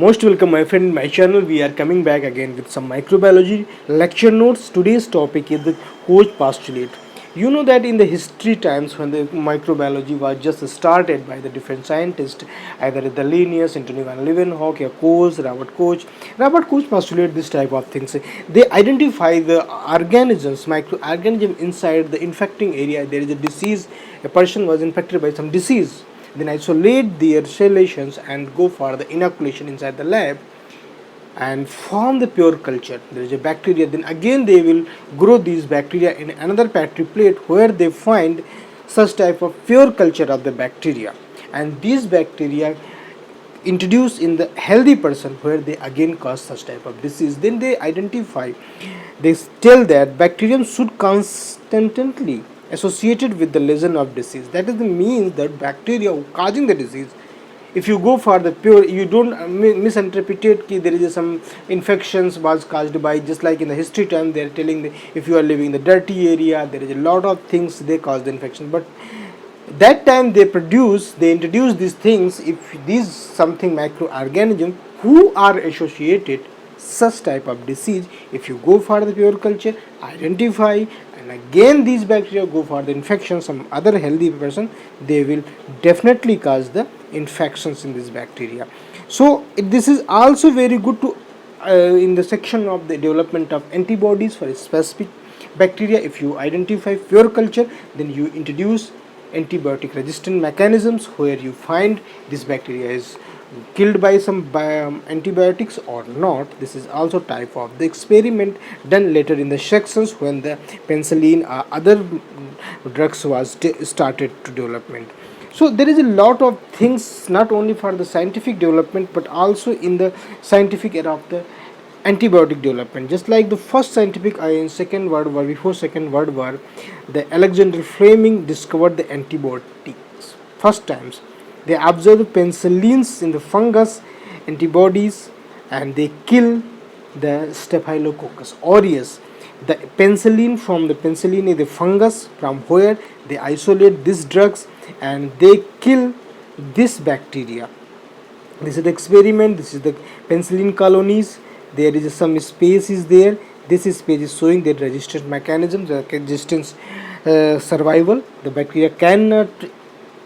Most welcome, my friend, in my channel. We are coming back again with some microbiology lecture notes. Today's topic is the Koch postulate. You know that in the history times when the microbiology was just started by the different scientists, either the Linnaeus, Antonio van Leeuwenhoek, or Robert Koch postulate this type of things. They identify the organisms, microorganism inside the infecting area. There is a disease. A person was infected by some disease, then isolate their cell lesions and go for the inoculation inside the lab and form the pure culture. There is a bacteria, then again they will grow these bacteria in another petri plate where they find such type of pure culture of the bacteria, and these bacteria introduced in the healthy person where they again cause such type of disease. Then they identify, they tell that bacterium should constantly associated with the lesion of disease. That is the means that bacteria causing the disease, if you go for the pure, you don't misinterpret ki there is some infections was caused by, just like in the history time they are telling if you are living in the dirty area there is a lot of things they cause the infection, but that time they introduce these things, if these something microorganism who are associated such type of disease, if you go for the pure culture, identify, and again these bacteria go for the infection, some other healthy person, they will definitely cause the infections in this bacteria. So this is also very good to in the section of the development of antibodies for a specific bacteria. If you identify pure culture, then you introduce antibiotic resistant mechanisms where you find this bacteria is killed by some antibiotics or not. This is also type of the experiment done later in the sections when the penicillin or other drugs was started to development. So there is a lot of things not only for the scientific development but also in the scientific era of the antibiotic development. Just like the first scientific in second world war, before second world war, the Alexander Fleming discovered the antibiotics first times. They observed penicillins in the fungus antibodies and they kill the Staphylococcus aureus. The penicillin, from the penicillin is the fungus from where they isolate these drugs and they kill this bacteria. This is the experiment. This is the penicillin colonies. There is some space is there. This space is showing the resistance mechanism, the resistance survival. The bacteria cannot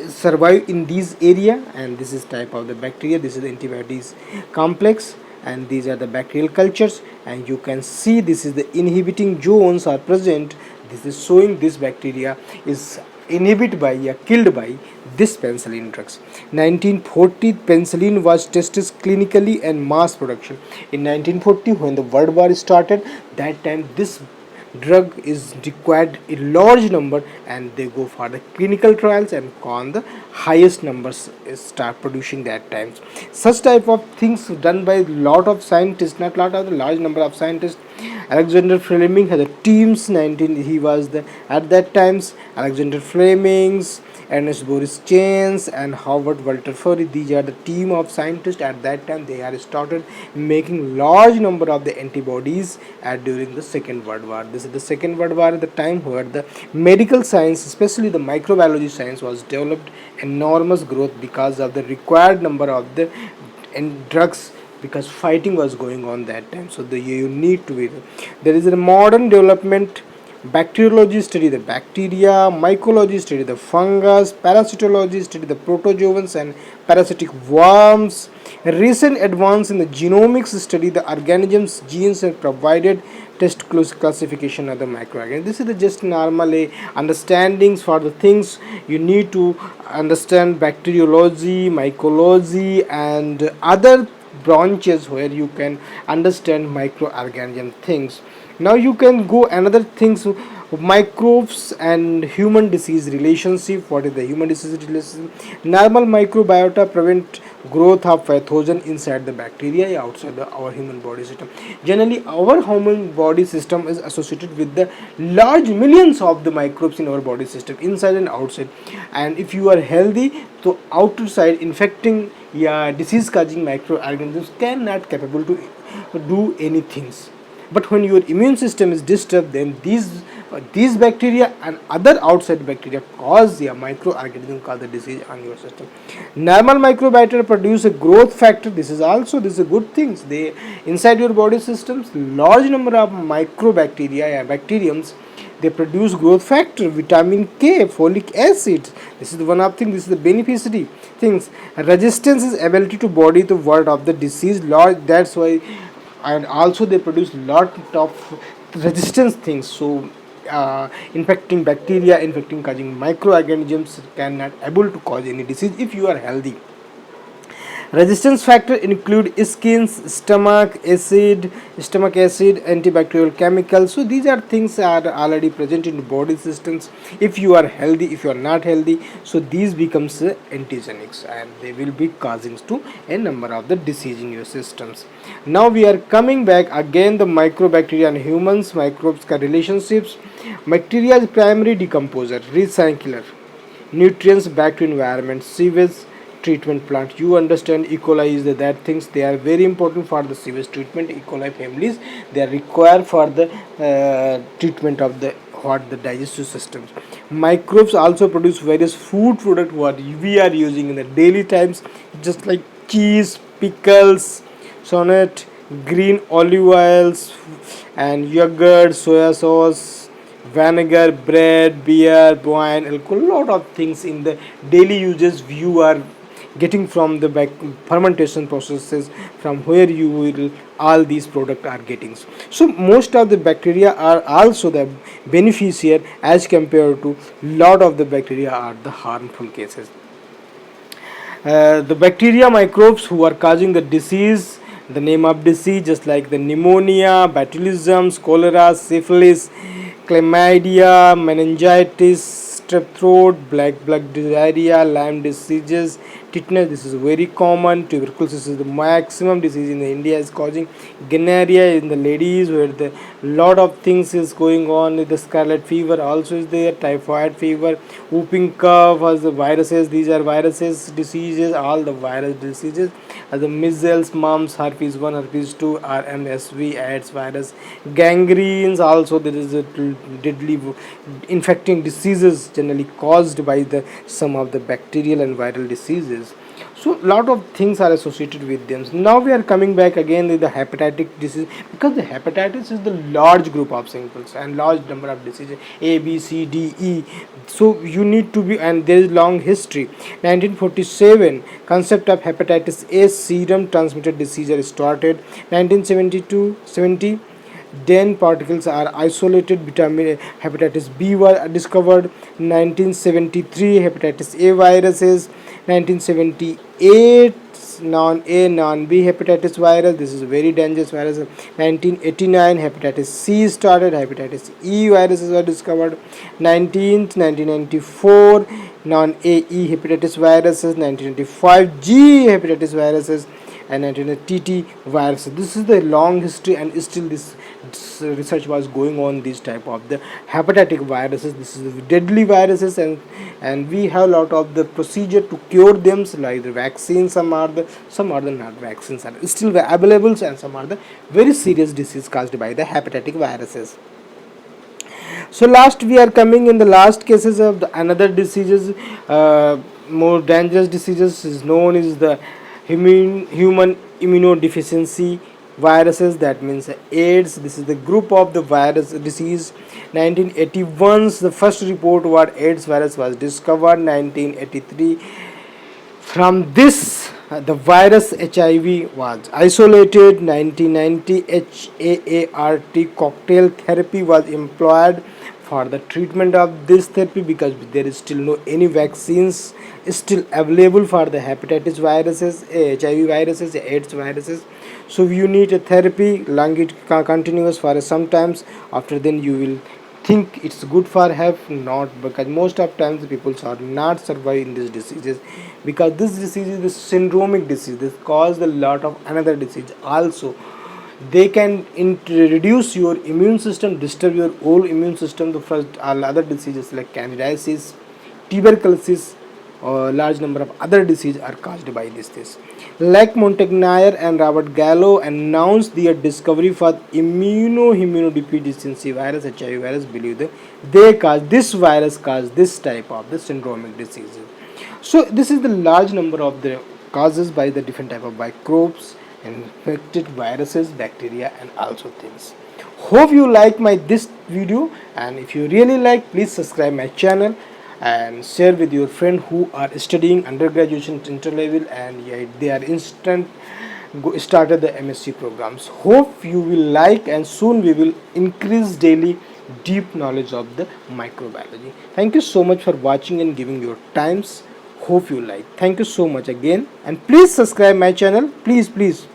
survive in this area, and this is type of the bacteria. This is the antibiotics complex, and these are the bacterial cultures, and you can see this is the inhibiting zones are present. This is showing this bacteria is inhibited by or killed by this penicillin drugs. 1940 penicillin was tested clinically and mass production. In 1940 when the world war started, that time this drug is required a large number and they go for the clinical trials and on the highest numbers start producing that times. Such type of things done by lot of scientists, not lot of the large number of scientists. Alexander Fleming had a teams 19, he was the at that times Alexander Fleming's, Ernest Boris Chains and Howard Walter Furry. These are the team of scientists at that time. They had started making large number of the antibodies during the Second World War. This is the Second World War at the time where the medical science, especially the microbiology science, was developed enormous growth because of the required number of the drugs, because fighting was going on that time. So you need to be there is a modern development. Bacteriology study the bacteria, mycology study the fungus, parasitology study the protozoans and parasitic worms. Recent advance in the genomics study the organisms, genes and provided test classification of the microorganisms. This is the just normally understandings for the things you need to understand bacteriology, mycology and other branches where you can understand microorganism things. Now you can go another things, microbes and human disease relationship. What is the human disease relationship? Normal microbiota prevent growth of pathogen inside the bacteria outside our human body system. Generally our human body system is associated with the large millions of the microbes in our body system, inside and outside, and if you are healthy, so outside infecting disease causing microorganisms cannot capable to do anything, But when your immune system is disturbed, then these bacteria and other outside bacteria cause the microorganism cause the disease on your system. Normal microbiota produce a growth factor. This is a good thing. They inside your body systems large number of microbacteria, bacteriums, they produce growth factor, vitamin K, folic acid. This is the one of thing. This is the beneficiary things. Resistance is ability to body the word of the disease. Lot, that's why, and also they produce lot of resistance things. So infecting bacteria, infecting causing microorganisms cannot able to cause any disease if you are healthy. Resistance factor include stomach acid, antibacterial chemicals. So these are things are already present in body systems. If you are healthy, if you are not healthy, so these becomes antigenics and they will be causing to a number of the disease in your systems. Now we are coming back again the microbacteria and humans, microbes relationships. Bacteria is primary decomposer, recycler, nutrients back to environment, sewage treatment plant. You understand E. coli is that things, they are very important for the sewage treatment. E. coli families, they are required for the treatment of the what the digestive systems. Microbes also produce various food product what we are using in the daily times, just like cheese, pickles, sonnet, green olive oils, and yogurt, soya sauce, vinegar, bread, beer, wine, alcohol, lot of things in the daily uses you are getting from the fermentation processes from where you will all these products are getting. So most of the bacteria are also the beneficiary as compared to lot of the bacteria are the harmful cases. The bacteria microbes who are causing the disease, the name of disease just like the pneumonia, botulism, cholera, syphilis, chlamydia, meningitis, strep throat, black blood diarrhea, Lyme diseases, tetanus. This is very common. Tuberculosis is the maximum disease in India is causing. Gonorrhea in the ladies where the lot of things is going on. The scarlet fever also is there. Typhoid fever, whooping cough, as the viruses. These are viruses diseases. All the virus diseases as the measles, mumps, herpes 1, herpes 2, RMSV, AIDS virus, gangrenes. Also there is a deadly infecting diseases generally caused by the some of the bacterial and viral diseases. So lot of things are associated with them. Now we are coming back again with the hepatitic disease, because the hepatitis is the large group of samples and large number of diseases A, B, C, D, E. So you need to be, and there is long history. 1947 concept of hepatitis A serum transmitted disease are started. 1972 70 then particles are isolated. Vitamin hepatitis B was discovered. 1973 hepatitis A viruses. 1978 non-A non-B hepatitis virus. This is a very dangerous virus. 1989 hepatitis C started. Hepatitis E viruses were discovered. 1994 non-AE hepatitis viruses. 1995 G hepatitis viruses and 1980 TT viruses. This is the long history and still this research was going on this type of the hepatitic viruses. This is the deadly viruses and we have a lot of the procedure to cure them, like the vaccines. Some are the not vaccines are still available, and some are the very serious disease caused by the hepatitic viruses. So last we are coming in the last cases of the another diseases, more dangerous diseases is known as the human immunodeficiency viruses, that means AIDS. This is the group of the virus disease. 1981 the first report what AIDS virus was discovered. 1983 from this the virus HIV was isolated. 1990 HAART cocktail therapy was employed for the treatment of this therapy, because there is still no any vaccines still available for the hepatitis viruses, HIV viruses, AIDS viruses. So you need a therapy continuous for sometimes. After then you will think it's good for have not, because most of times the people are not surviving these diseases, because this disease is the syndromic disease. This cause a lot of another disease also. They can reduce your immune system, disturb your whole immune system. The first all other diseases like candidiasis, tuberculosis, large number of other diseases are caused by this. Like Montagnier and Robert Gallo announced their discovery for immunodeficiency virus, HIV virus, believe that this virus cause this type of the syndromic diseases. So this is the large number of the causes by the different type of microbes, infected viruses, bacteria, and also things. Hope you like my this video, and if you really like, please subscribe my channel and share with your friend who are studying undergraduate interlevel, and yeah, they are started the MSc programs. Hope you will like, and soon we will increase daily deep knowledge of the microbiology. Thank you so much for watching and giving your times. Hope you like. Thank you so much again, and please subscribe my channel, please.